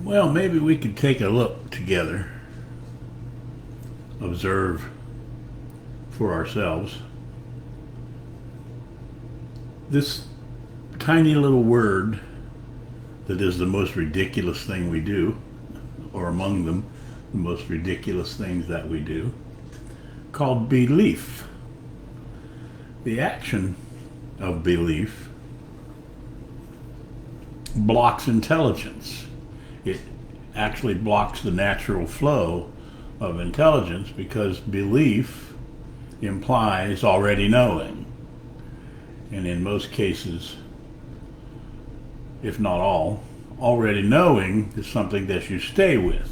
Well, maybe we could take a look together, observe for ourselves. This tiny little word that is the most ridiculous thing we do, or among them, the most ridiculous things that we do, called belief. The action of belief blocks intelligence. It actually blocks the natural flow of intelligence because belief implies already knowing. And in most cases, if not all, already knowing is something that you stay with.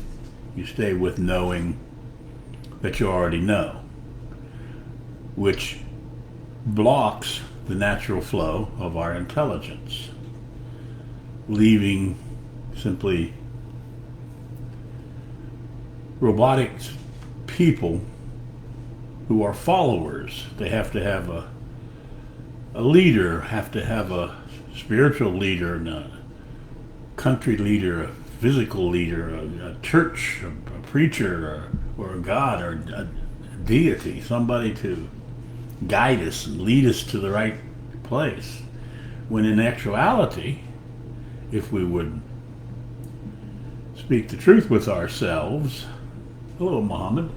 You stay with knowing that you already know, which blocks the natural flow of our intelligence, leaving simply robotic people who are followers. They have to have a leader, have to have a spiritual leader, and a country leader, a physical leader, a church, a preacher, or a God, or a deity, somebody to guide us and lead us to the right place. When in actuality, if we would speak the truth with ourselves, hello Muhammad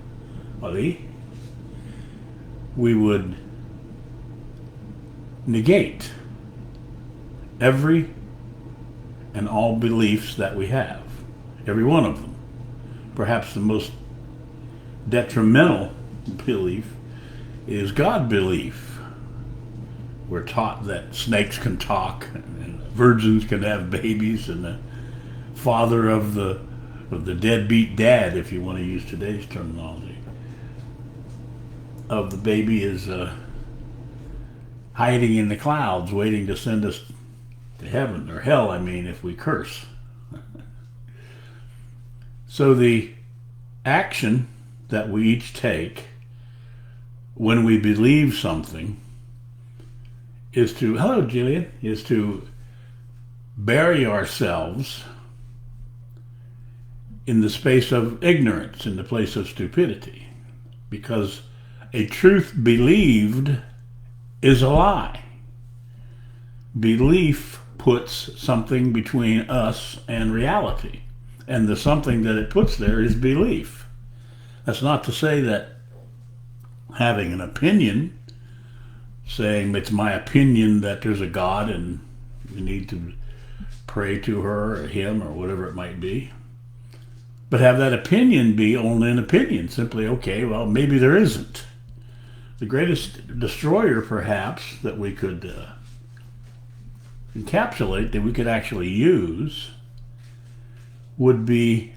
Ali, we would negate every and all beliefs that we have, every one of them. Perhaps the most detrimental belief is God belief. We're taught that snakes can talk and virgins can have babies, and the father of the deadbeat dad, if you want to use today's terminology, of the baby is hiding in the clouds waiting to send us to heaven, or hell, I mean, if we curse. So the action that we each take when we believe something is to, hello Jillian, is to bury ourselves in the space of ignorance, in the place of stupidity. Because a truth believed is a lie. Belief puts something between us and reality. And the something that it puts there is belief. That's not to say that having an opinion, saying it's my opinion that there's a God and we need to pray to her or him or whatever it might be, but have that opinion be only an opinion, simply, okay, well, maybe there isn't. The greatest destroyer, perhaps, that we could encapsulate, that we could actually use, would be,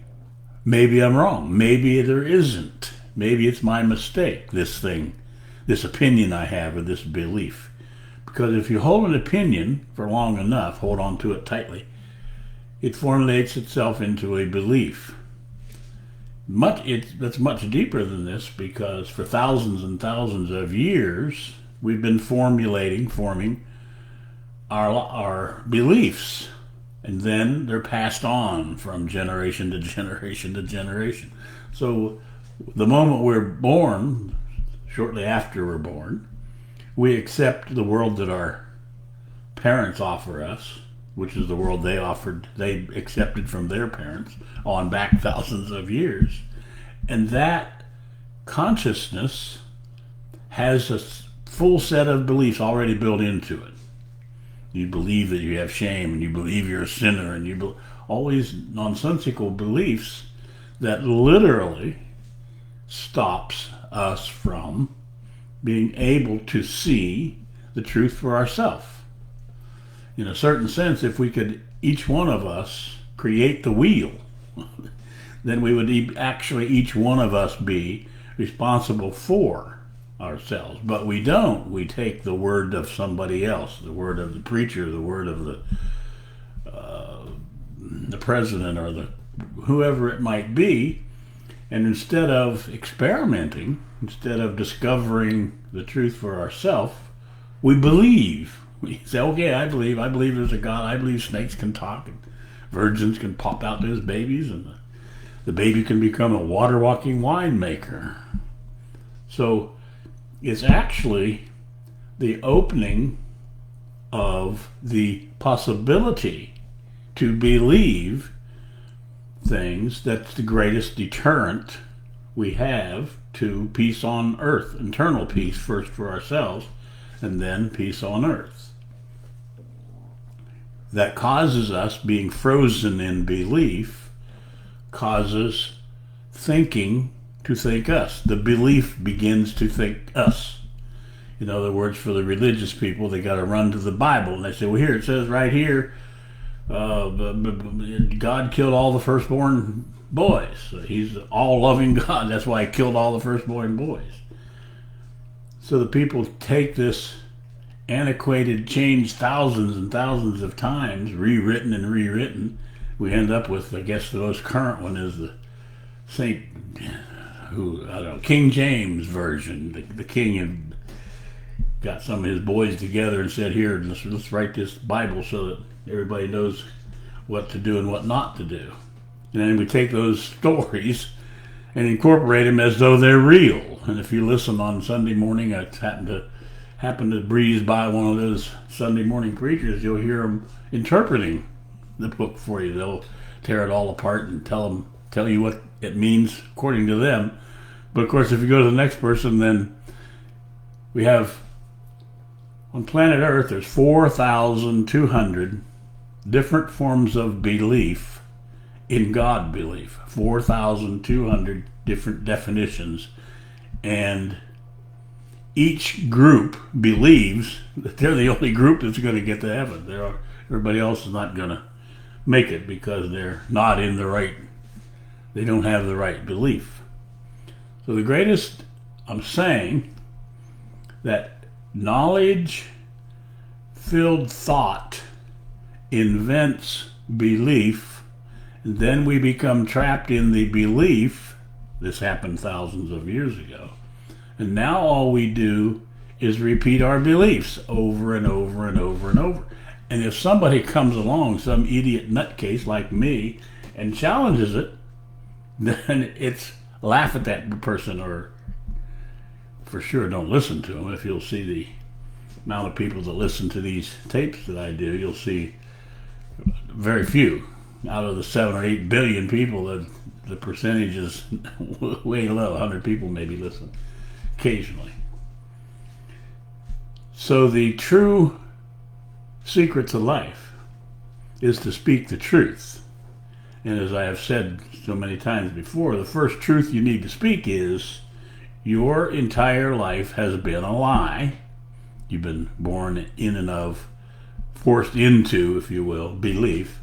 maybe I'm wrong, maybe there isn't, maybe it's my mistake, this thing, this opinion I have, or this belief. Because if you hold an opinion for long enough, hold on to it tightly, it formulates itself into a belief. That's much deeper than this, because for thousands and thousands of years, we've been forming our beliefs. And then they're passed on from generation to generation to generation. So the moment we're born, shortly after we're born, we accept the world that our parents offer us, which is the world they accepted from their parents on back thousands of years. And that consciousness has a full set of beliefs already built into it. You believe that you have shame, and you believe you're a sinner, and all these nonsensical beliefs that literally stops us from being able to see the truth for ourselves. In a certain sense, if we could, each one of us, create the wheel, then we would actually, each one of us, be responsible for ourselves. But we don't. We take the word of somebody else, the word of the preacher, the word of the president, or whoever it might be, and instead of experimenting, instead of discovering the truth for ourselves, we believe. We say, okay, I believe there's a God, I believe snakes can talk, and virgins can pop out those babies, and the baby can become a water-walking winemaker. So it's actually the opening of the possibility to believe things that's the greatest deterrent we have to peace on earth, internal peace first for ourselves, and then peace on earth. That causes us, being frozen in belief, causes thinking to think us. The belief begins to think us. In other words, for the religious people, they got to run to the Bible, and they say, well, here, it says right here, God killed all the firstborn boys. He's an all-loving God. That's why he killed all the firstborn boys. So the people take this antiquated, changed thousands and thousands of times, rewritten and rewritten. We end up with, I guess the most current one is the King James version. The king had got some of his boys together and said, here, let's write this Bible so that everybody knows what to do and what not to do. And then we take those stories and incorporate them as though they're real. And if you listen on Sunday morning, I happen to breeze by one of those Sunday morning preachers, you'll hear them interpreting the book for you. They'll tear it all apart and tell you what it means according to them. But of course, if you go to the next person, then we have, on planet Earth, there's 4,200 different forms of belief in God belief. 4,200 different definitions. And each group believes that they're the only group that's going to get to heaven. Everybody else is not going to make it because they're not in the right, they don't have the right belief. So the greatest, I'm saying that knowledge-filled thought invents belief, and then we become trapped in the belief. This happened thousands of years ago. And now all we do is repeat our beliefs over and over and over and over. And if somebody comes along, some idiot nutcase like me, and challenges it, then it's laugh at that person, or for sure don't listen to them. If you'll see the amount of people that listen to these tapes that I do, you'll see very few. Out of the 7 or 8 billion people, the percentage is way low. 100 people maybe listen occasionally. So the true secret to life is to speak the truth. And as I have said so many times before, the first truth you need to speak is your entire life has been a lie. You've been born in and of, forced into, if you will, belief.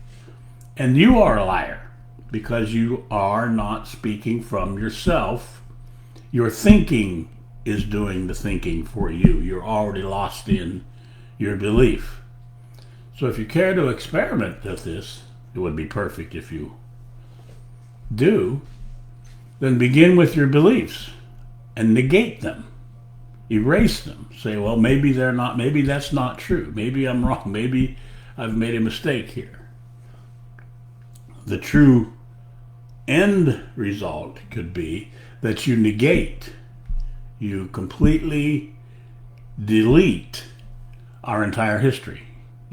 And you are a liar because you are not speaking from yourself. Your thinking is doing the thinking for you. You're already lost in your belief. So if you care to experiment with this, it would be perfect if you do, then begin with your beliefs and negate them. Erase them. Say, well, maybe they're not, maybe that's not true. Maybe I'm wrong. Maybe I've made a mistake here. The true end result could be that you negate, you completely delete our entire history,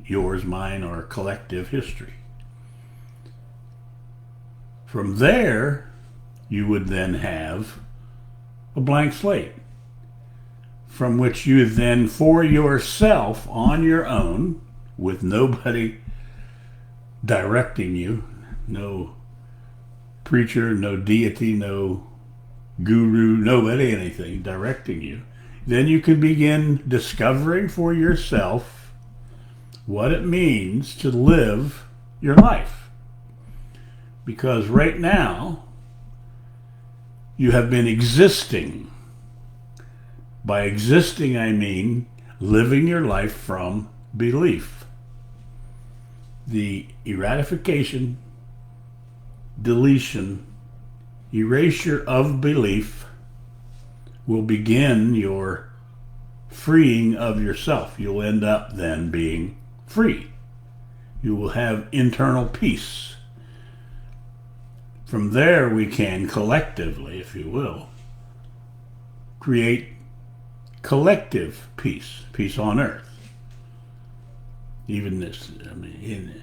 yours, mine, or collective history. From there, you would then have a blank slate from which you then, for yourself, on your own, with nobody directing you, no preacher, no deity, no guru, nobody, anything directing you, then you can begin discovering for yourself what it means to live your life. Because right now, you have been existing. By existing, I mean living your life from belief. The eradication, deletion, erasure of belief will begin your freeing of yourself. You'll end up then being free. you will have internal peace. From there, we can collectively, if you will, create collective peace, peace on earth. Even this, I mean,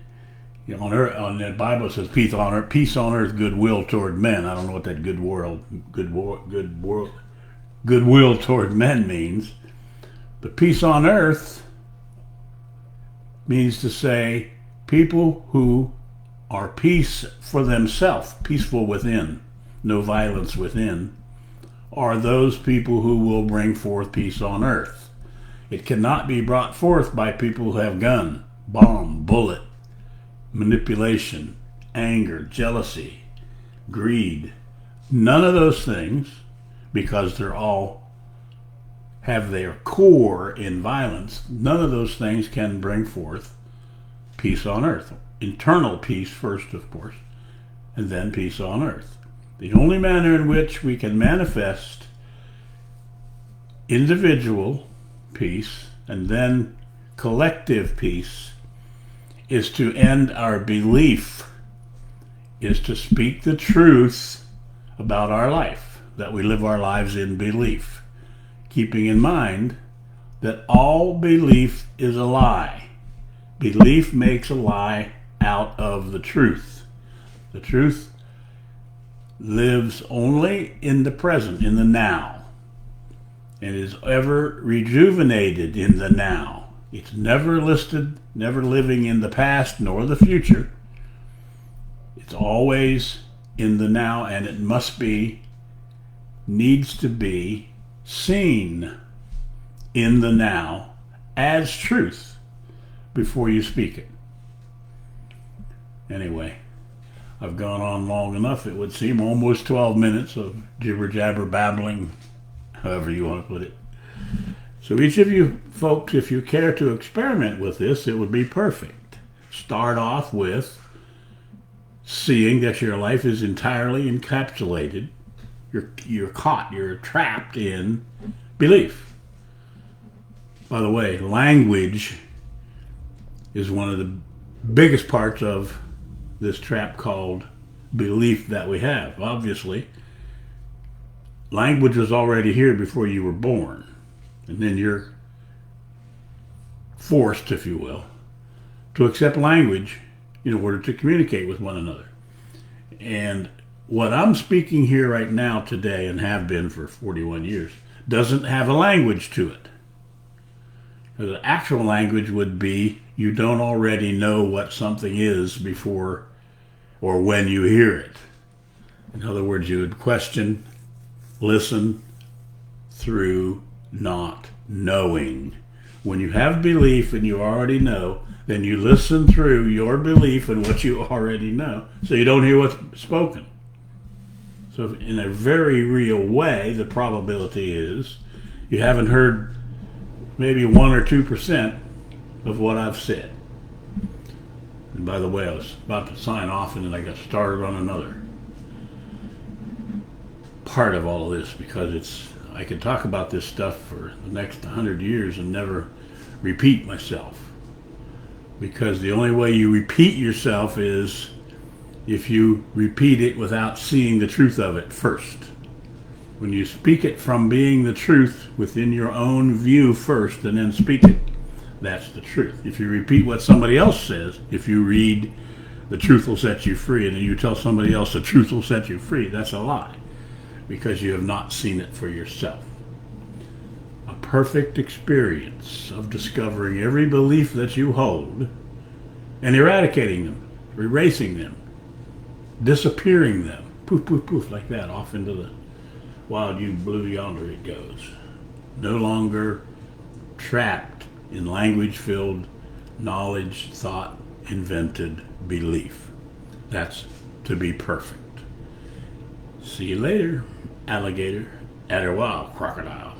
on earth, on the Bible it says peace on earth, goodwill toward men. I don't know what that goodwill toward men means, but peace on earth means to say people who are peace for themselves, peaceful within, no violence within, are those people who will bring forth peace on earth. It cannot be brought forth by people who have gun, bomb, bullet, manipulation, anger, jealousy, greed. None of those things, because they're all have their core in violence, none of those things can bring forth peace on earth. Internal peace first, of course, and then peace on earth. The only manner in which we can manifest individual peace and then collective peace is to end our belief, is to speak the truth about our life, that we live our lives in belief, keeping in mind that all belief is a lie. Belief makes a lie out of the truth. The truth lives only in the present, in the now, and is ever rejuvenated in the now. It's never listed, never living in the past nor the future. It's always in the now, and it needs to be seen in the now as truth before you speak it. Anyway, I've gone on long enough, it would seem, almost 12 minutes of jibber-jabber babbling, however you want to put it. So each of you folks, if you care to experiment with this, it would be perfect. Start off with seeing that your life is entirely encapsulated. You're caught, you're trapped in belief. By the way, language is one of the biggest parts of this trap called belief that we have. Obviously, language was already here before you were born. And then you're forced, if you will, to accept language in order to communicate with one another. And what I'm speaking here right now today, and have been for 41 years, doesn't have a language to it. The actual language would be you don't already know what something is before or when you hear it. In other words, you would question, listen through not knowing. When you have belief and you already know, then you listen through your belief and what you already know, so you don't hear what's spoken. So in a very real way, the probability is you haven't heard maybe 1 or 2% of what I've said. And by the way, I was about to sign off and then I got started on another part of all of this, because I could talk about this stuff for the next 100 years and never repeat myself. Because the only way you repeat yourself is if you repeat it without seeing the truth of it first. When you speak it from being the truth within your own view first and then speak it, that's the truth. If you repeat what somebody else says, if you read the truth will set you free and then you tell somebody else the truth will set you free, that's a lie, because you have not seen it for yourself. A perfect experience of discovering every belief that you hold and eradicating them, erasing them, disappearing them, poof, poof, poof, like that, off into the wild blue yonder it goes. No longer trapped in language-filled knowledge, thought, invented belief. That's to be perfect. See you later, alligator, adderwild, crocodile.